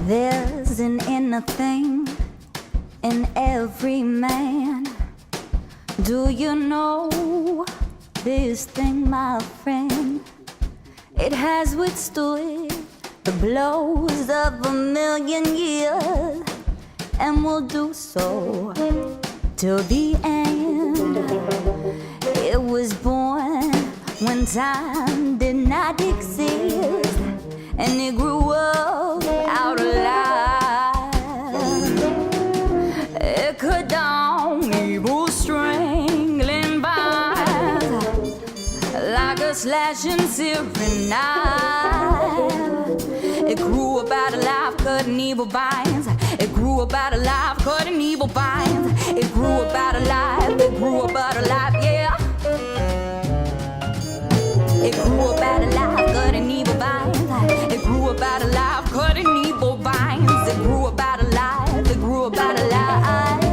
There's an inner thing in every man. Do you know this thing, my friend? It has withstood the blows of a million years, and will do so till the end. It was born when time did not exist, and it grew up out alive. It cut down evil strangling vines like a slashing searing knife. It grew up out alive, cutting evil vines. It grew up out alive, cutting evil vines. It grew up out alive, it grew up out alive, yeah. It grew up out alive, cutting evil vines. It grew up out alive, cutting evil vines. It grew up out alive, it grew up out alive.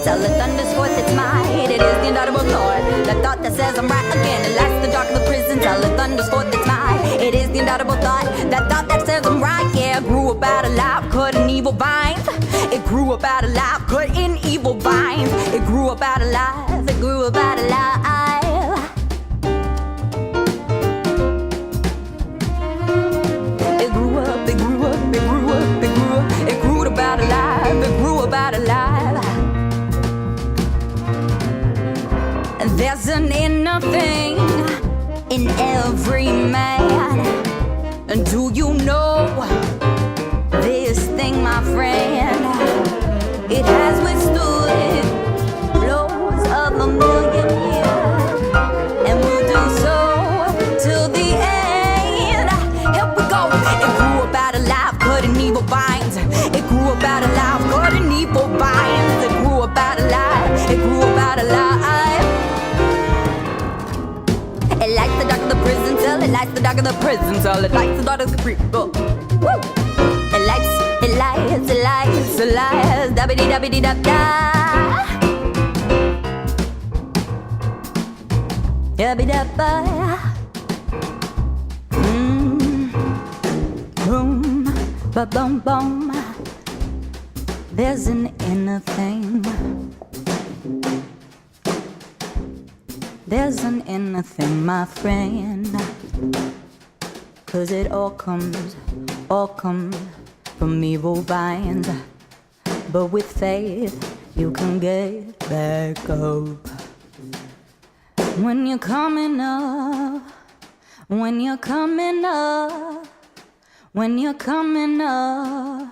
Till the thunders forth its might. It is the inaudible Lord, the thought that says I'm right again. It lights the dark of the prison till the thunders forth its might. It is the inaudible thought, that thought that says I'm right. Yeah, grew up out alive, cut in evil vines. It grew up out alive, cut in evil vines. It grew up out alive, it grew up out alive. It grew up, it grew up, it grew up, it grew up. It grew up out alive, it grew up out alive. There's an inner thing in every man. And do you know this thing, my friend? It has withstood blows of a million years, and will do so till the end. Here we go. It grew up out alive, cutting evil vines. It grew up out alive, cutting evil vines. It grew up out alive, it grew up out alive. It lights the dark of the prison cell. It lights the dark of the prison cell. It lights the dark of the prison cell. Woo! It lights, it lights, it lights, it lights. Dabby-dee, dabby-dee, dab-da. Dabby-dabba. Boom, ba-boom, boom. There's an inner thing. There's an inner thing, my friend. 'Cause it all comes from evil vines. But with faith, you can get back up. When you're coming up, when you're coming up, when you're coming up,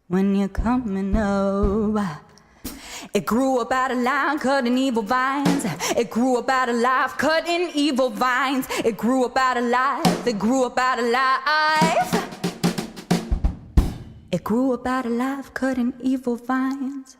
when you're coming up. It grew up out of line, cutting evil vines. It grew up out of life, cutting evil vines. It grew up out of life, it grew up out of life. It grew up out of life, cutting evil vines.